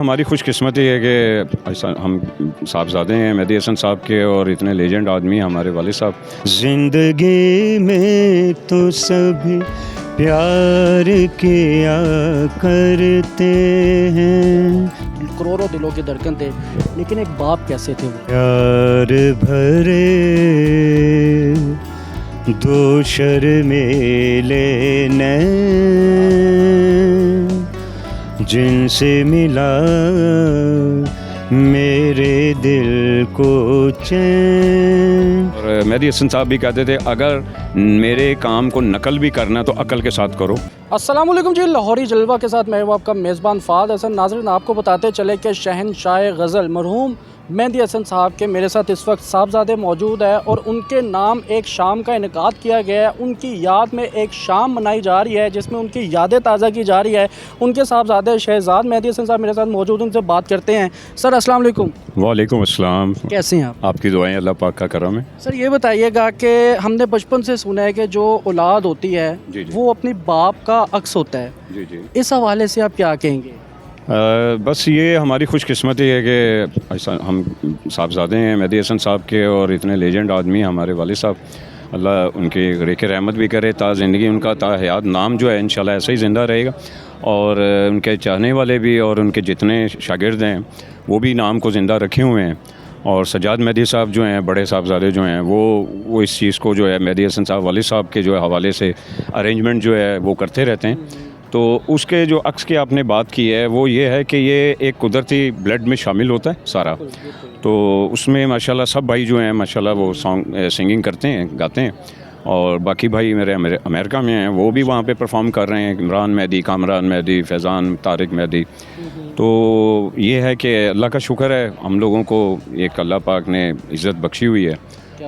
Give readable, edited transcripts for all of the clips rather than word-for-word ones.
हमारी खुशकिस्मती है कि ऐसा हम साहबजादे हैं मेहदी हसन साहब के और इतने लेजेंड आदमी हैं हमारे वालिद साहब। ज़िंदगी में तो सभी प्यार किया करते हैं, करोड़ों दिलों के धड़कन थे, लेकिन एक बाप कैसे थे वो? प्यार भरे दो शर्मीले नैन जिनसे मिला मेरे दिल को चैन। और मेहदी हसन साहब भी कहते थे अगर मेरे काम को नकल भी करना तो अकल के साथ करो। अस्सलाम वालेकुम जी, लाहौरी जलवा के साथ मैं हूं आपका मेज़बान फ़ाद हसन। नाज़रीन, आपको बताते चले कि शहनशाह गज़ल मरहूम मेहदी हसन साहब के मेरे साथ इस वक्त साहबजादे मौजूद है और उनके नाम एक शाम का इनेकाद किया गया है। उनकी याद में एक शाम मनाई जा रही है जिसमें उनकी यादें ताज़ा की जा रही है। उनके साहबजादे शहजाद मेहदी हसन साहब मेरे साथ मौजूद, उनसे बात करते हैं। सर अस्सलाम वालेकुम। वालेकुम अस्सलाम। कैसे हैं आप? आपकी दुआएं अल्लाह पाक का करम है। सर ये बताइएगा कि हमने बचपन से सुना है कि जो औलाद होती है जी जी। वो अपनी बाप का अक्स होता है। जी जी। इस हवाले से आप क्या कहेंगे? बस ये हमारी खुशकिस्मती है कि ऐसा हम साहबजादे हैं मेहदी हसन साहब के और इतने लेजेंड आदमी हैं हमारे वालिद साहब। अल्लाह उनकी रेख रहमत भी करे, ता ज़िंदगी उनका ता हयात नाम जो है इंशाल्लाह ऐसे ही ज़िंदा रहेगा। और उनके चाहने वाले भी और उनके जितने शागिर्द हैं वो भी नाम को ज़िंदा रखे हुए हैं। और सज्जाद मेहदी साहब जो हैं, बड़े साहबजादे जो हैं, वो इस चीज़ को जो है मेहदी हसन साहब वालिद साहब के जो है हवाले से अरेंजमेंट जो है वो करते रहते हैं। तो उसके जो अक्स की आपने बात की है वो ये है कि ये एक कुदरती ब्लड में शामिल होता है सारा। तो उसमें माशाल्लाह सब भाई जो हैं माशाल्लाह वो सॉन्ग सिंगिंग करते हैं, गाते हैं। और बाकी भाई मेरे अमेरिका में हैं, वो भी वहाँ पे परफॉर्म कर रहे हैं। इमरान मेहदी, कामरान मेहदी, फैज़ान, तारिक मेहदी। तो ये है कि अल्लाह का शुक्र है हम लोगों को एक अल्लाह पाक ने इज़्ज़त बख्शी हुई है,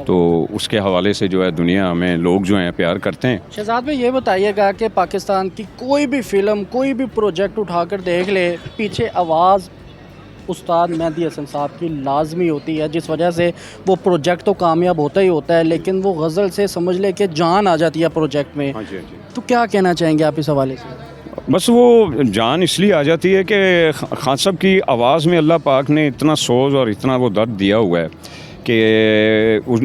तो उसके हवाले से जो है दुनिया में लोग जो हैं प्यार करते हैं। शहजाद भाई ये बताइएगा कि पाकिस्तान की कोई भी फिल्म, कोई भी प्रोजेक्ट उठाकर देख ले, पीछे आवाज़ उस्ताद मेहदी हसन साहब की लाजमी होती है, जिस वजह से वो प्रोजेक्ट तो कामयाब होता ही होता है, लेकिन वो गज़ल से समझ ले कि जान आ जाती है प्रोजेक्ट में। हाँ जी, हाँ जी। तो क्या कहना चाहेंगे आप इस हवाले से? बस वो जान इसलिए आ जाती है कि खान साहब की आवाज़ में अल्लाह पाक ने इतना सोज और इतना वो दर्द दिया हुआ है कि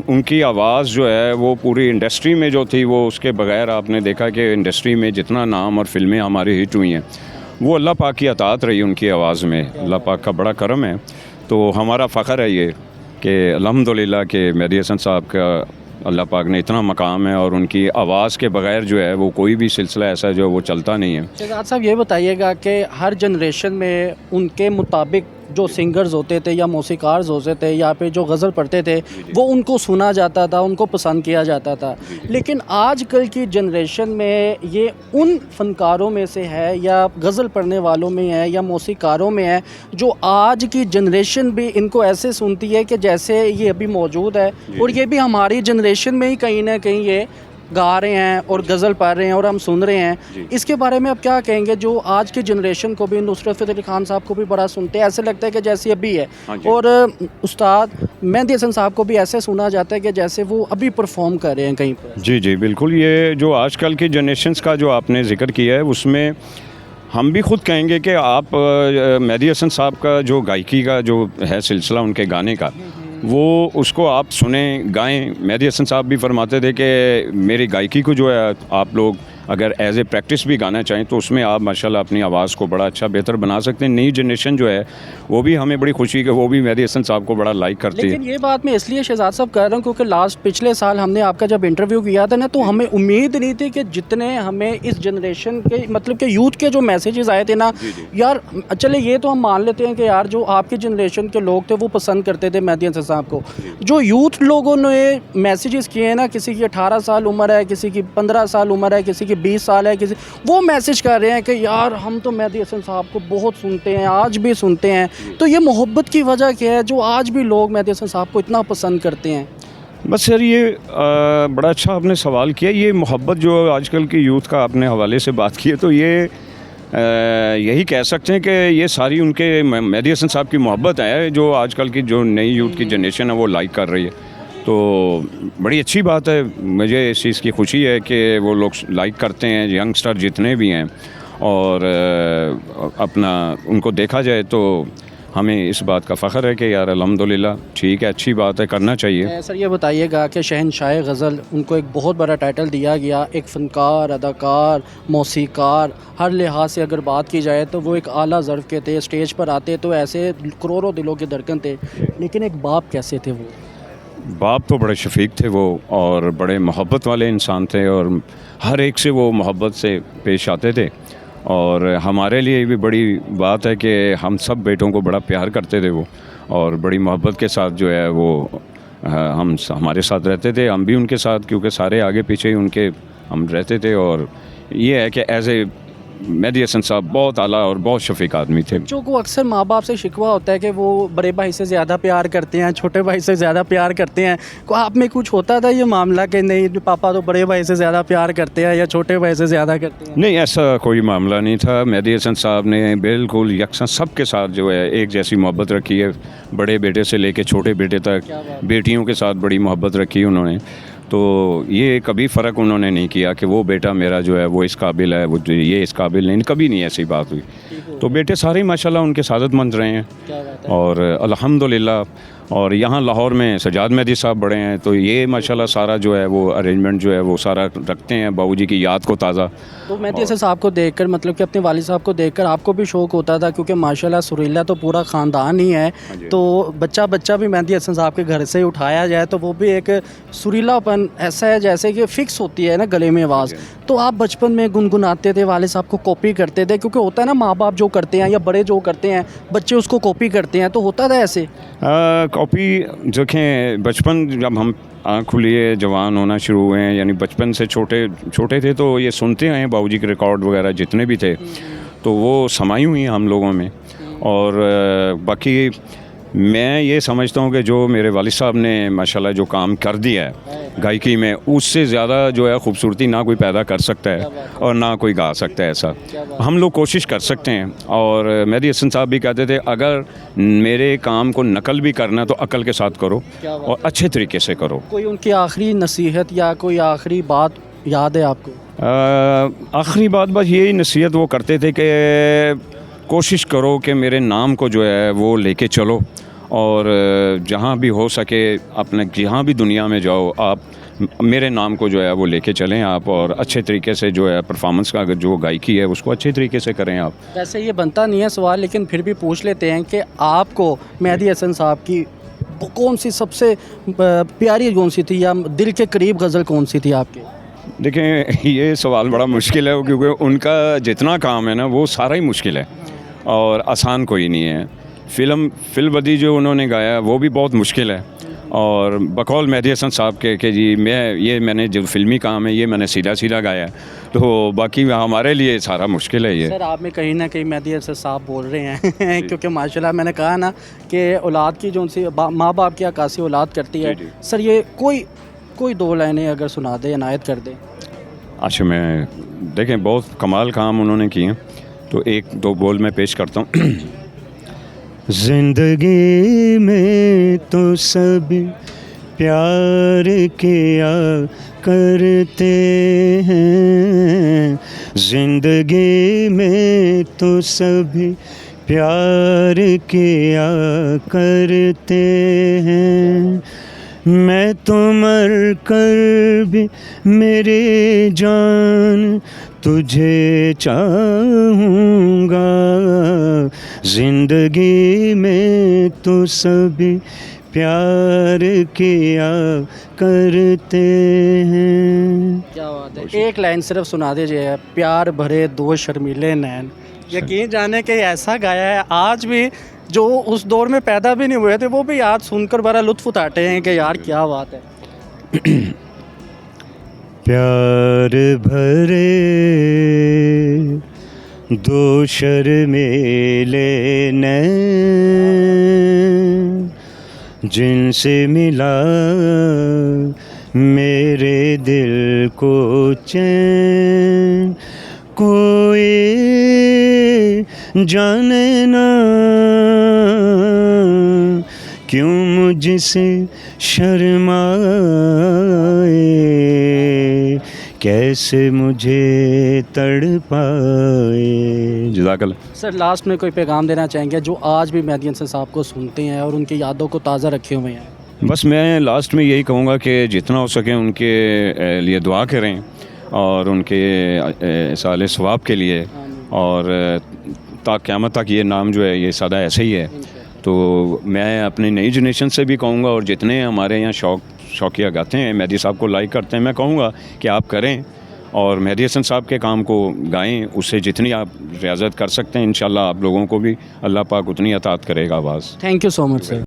उनकी आवाज़ जो है वो पूरी इंडस्ट्री में जो थी वो उसके बगैर आपने देखा कि इंडस्ट्री में जितना नाम और फिल्में हमारी हिट हुई हैं वो अल्लाह पाक की अतात रही उनकी आवाज़ में। अल्लाह पाक का बड़ा करम है। तो हमारा फ़ख्र है ये कि अल्हम्दुलिल्लाह कि मेहदी हसन साहब का अल्लाह पाक ने इतना मकाम है और उनकी आवाज़ के बगैर जो है वो कोई भी सिलसिला ऐसा जो वो चलता नहीं है। शहजाद साहब ये बताइएगा कि हर जनरेशन में उनके मुताबिक जो सिंगर्स होते थे या मौसीकारज होते थे या फिर जो गज़ल पढ़ते थे वो उनको सुना जाता था, उनको पसंद किया जाता था। लेकिन आजकल की जनरेशन में ये उन फनकारों में से है या गज़ल पढ़ने वालों में है या मौसीकारों में है जो आज की जनरेशन भी इनको ऐसे सुनती है कि जैसे ये अभी मौजूद है और ये भी हमारी जनरेशन में ही कहीं ना कहीं ये गा रहे हैं और गज़ल पढ़ रहे हैं और हम सुन रहे हैं। इसके बारे में आप क्या कहेंगे? जो आज की जनरेशन को भी नुसरत फ़तेह अली खान साहब को भी बड़ा सुनते हैं, ऐसे लगता है कि जैसे अभी है, और उस्ताद मेहदी हसन साहब को भी ऐसे सुना जाता है कि जैसे वो अभी परफॉर्म कर रहे हैं कहीं पर। जी जी बिल्कुल। ये जो आजकल की जनरेशन्स का जो आपने ज़िक्र किया है उसमें हम भी ख़ुद कहेंगे कि आप मेहदी हसन साहब का जो गायकी का जो है सिलसिला उनके गाने का वो उसको आप सुने, गाएं। मेहदी हसन साहब भी फरमाते थे कि मेरी गायकी को जो है आप लोग अगर एज ए प्रैक्टिस भी गाना चाहें तो उसमें आप माशाल्लाह अपनी आवाज़ को बड़ा अच्छा बेहतर बना सकते हैं। नई जनरेशन जो है वो भी हमें बड़ी खुशी कि वो भी मेहदी हसन साहब को बड़ा लाइक करती है। लेकिन ये बात मैं इसलिए शहजाद साहब कर रहा हूँ क्योंकि पिछले साल हमने आपका जब इंटरव्यू किया था ना, तो हमें उम्मीद नहीं थी कि जितने हमें इस जनरेशन के मतलब के यूथ के जो मैसेजेस आए थे ना, यार चले ये तो हम मान लेते हैं कि यार जो आपकी जनरेशन के लोग थे वो पसंद करते थे मेहदी हसन साहब को। जो यूथ लोगों ने मैसेजेस किए हैं ना, किसी की 18 साल उम्र है, किसी की 15 साल उम्र है, किसी की 20 साल है, किसी वो मैसेज कर रहे हैं कि यार हम तो मेहदी हसन साहब को बहुत सुनते हैं, आज भी सुनते हैं। तो ये मोहब्बत की वजह क्या है जो आज भी लोग मेहदी हसन साहब को इतना पसंद करते हैं? बस सर ये बड़ा अच्छा आपने सवाल किया। ये मोहब्बत जो आजकल की यूथ का आपने हवाले से बात की है तो ये यही कह सकते हैं कि ये सारी उनके मेहदी हसन साहब की मोहब्बत है जो आजकल की जो नई यूथ की जनरेशन है वो लाइक कर रही है। तो बड़ी अच्छी बात है, मुझे इस चीज़ की खुशी है कि वो लोग लाइक करते हैं, यंगस्टर जितने भी हैं। और अपना उनको देखा जाए तो हमें इस बात का फ़ख्र है कि यार अल्हम्दुलिल्लाह ठीक है, अच्छी बात है, करना चाहिए। सर ये बताइएगा कि शहनशाह गज़ल उनको एक बहुत बड़ा टाइटल दिया गया, एक फ़नकार, अदाकार, मौसीकार, हर लिहाज से अगर बात की जाए तो वो एक आला ज़र्फ़ के थे। स्टेज पर आते तो ऐसे करोड़ों दिलों की धड़कन थे, लेकिन एक बाप कैसे थे वो? बाप तो बड़े शफीक थे वो, और बड़े मोहब्बत वाले इंसान थे, और हर एक से वो मोहब्बत से पेश आते थे। और हमारे लिए भी बड़ी बात है कि हम सब बेटों को बड़ा प्यार करते थे वो, और बड़ी मोहब्बत के साथ जो है वो हमारे साथ रहते थे, हम भी उनके साथ, क्योंकि सारे आगे पीछे ही उनके हम रहते थे। और ये है कि एज ए मेहदी हसन साहब बहुत आला और बहुत शफीक आदमी थे। बच्चों को अक्सर माँ बाप से शिकवा होता है कि वो बड़े भाई से ज़्यादा प्यार करते हैं, छोटे भाई से ज़्यादा प्यार करते हैं। को आप में कुछ होता था ये मामला कि नहीं पापा तो बड़े भाई से ज़्यादा प्यार करते हैं या छोटे भाई से ज़्यादा करते हैं? नहीं, ऐसा कोई मामला नहीं था। मेहदी हसन साहब ने बिल्कुल यकसा सबके साथ जो है एक जैसी मोहब्बत रखी है, बड़े बेटे से लेके छोटे बेटे तक, बेटियों के साथ बड़ी मोहब्बत रखी उन्होंने। तो ये कभी फ़र्क उन्होंने नहीं किया कि वो बेटा मेरा जो है वो इस काबिल है, वो ये इस काबिल नहीं, कभी नहीं ऐसी बात हुई। तो बेटे सारे ही माशाल्लाह उनके सादतमंद रहे हैं, और अल्हम्दुलिल्लाह। और यहाँ लाहौर में सजाद मेहदी साहब बड़े हैं, तो ये माशाल्लाह सारा जो है वो अरेंजमेंट जो है वो सारा रखते हैं बाबूजी की याद को ताज़ा। तो मेहदी हसन साहब को देखकर, मतलब कि अपने वालिद साहब को देखकर आपको भी शौक़ होता था, क्योंकि माशाल्लाह सुरीला तो पूरा ख़ानदान ही है, तो बच्चा भी मेहदी हसन साहब के घर से उठाया जाए तो वो भी एक सुरीलापन ऐसा है जैसे कि फ़िक्स होती है ना गले में आवाज़। तो आप बचपन में गुनगुनाते थे, वालिद साहब को कॉपी करते थे, क्योंकि होता है ना माँ बाप जो करते हैं या बड़े जो करते हैं बच्चे उसको कॉपी करते हैं, तो होता था ऐसे? कॉपी देखें, बचपन जब हम आँख खुलिए जवान होना शुरू हुए हैं, यानी बचपन से छोटे छोटे थे तो ये सुनते हैं बाबूजी के रिकॉर्ड वगैरह जितने भी थे, तो वो समाई हुई हैं हम लोगों में। और बाकी मैं ये समझता हूँ कि जो मेरे वालिद साहब ने माशाल्लाह जो काम कर दिया है गायकी में, उससे ज़्यादा जो है ख़ूबसूरती ना कोई पैदा कर सकता है और ना कोई गा सकता है। ऐसा हम लोग कोशिश कर सकते हैं। और मेहदी हसन साहब भी कहते थे, अगर मेरे काम को नकल भी करना तो अकल के साथ करो और अच्छे तरीके से करो। कोई उनकी आखिरी नसीहत या कोई आखिरी बात याद है आपको? आखिरी बात बस यही नसीहत वो करते थे कि कोशिश करो कि मेरे नाम को जो है वो लेके चलो, और जहाँ भी हो सके अपने जहाँ भी दुनिया में जाओ आप मेरे नाम को जो है वो लेके चलें आप, और अच्छे तरीके से जो है परफॉर्मेंस का अगर जो गायकी है उसको अच्छे तरीके से करें आप। वैसे ये बनता नहीं है सवाल, लेकिन फिर भी पूछ लेते हैं कि आपको मेहदी हसन साहब की कौन सी सबसे प्यारी कौन सी थी या दिल के करीब गज़ल कौन सी थी आपके? देखें, ये सवाल बड़ा मुश्किल है, क्योंकि उनका जितना काम है ना वो सारा ही मुश्किल है और आसान कोई नहीं है। फिल्बदी जो उन्होंने गाया वो भी बहुत मुश्किल है, और बकौल मेहदी हसन साहब के जी मैंने जो फिल्मी काम है ये मैंने सीधा सीधा गाया है, तो बाकी हमारे लिए सारा मुश्किल है ये। सर आप में कहीं ना कहीं मेहदी हसन साहब बोल रहे हैं क्योंकि माशाल्लाह मैंने कहा ना कि औलाद की जो सी माँ बाप की अक्कासी औलाद करती है। सर ये कोई दो लाइनें अगर सुना दे, इनायत कर दे। अच्छा, मैं देखें बहुत कमाल काम उन्होंने किए, तो एक दो बोल मैं पेश करता हूँ। जिंदगी में तो सब प्यार किया करते हैं, जिंदगी में तो सब प्यार किया करते हैं, मैं तो मर कर भी मेरे जान तुझे चाहूँगा, जिंदगी में तो सभी प्यार किया करते हैं। क्या बात है, एक लाइन सिर्फ सुना दीजिए। प्यार भरे दो शर्मीले नैन, यकीन जाने कि ऐसा गाया है आज भी जो उस दौर में पैदा भी नहीं हुए थे वो भी याद सुनकर बड़ा लुत्फ़ उठाते हैं कि यार क्या बात है। प्यार भरे दो शर्मीले नैन, जिनसे मिला मेरे दिल को चैन, कोई जाने ना क्यों मुझसे शर्माए, कैसे मुझे तड़पाए। जज़ाकल्लाह। सर लास्ट में कोई पैगाम देना चाहेंगे जो आज भी मेहदी हसन साहब को सुनते हैं और उनकी यादों को ताज़ा रखे हुए हैं? बस मैं लास्ट में यही कहूँगा कि जितना हो सके उनके लिए दुआ करें और उनके साले सवाब के लिए, और ता क़यामत तक ये नाम जो है ये सदा ऐसे ही है। तो मैं अपनी नई जनरेशन से भी कहूँगा, और जितने हमारे यहाँ शौकिया गाते हैं, मेहदी साहब को लाइक करते हैं, मैं कहूँगा कि आप करें और मेहदी हसन साहब के काम को गाएं। उससे जितनी आप रियाज़त कर सकते हैं इंशाल्लाह आप लोगों को भी अल्लाह पाक उतनी अतात करेगा आवाज़। Thank you so much sir.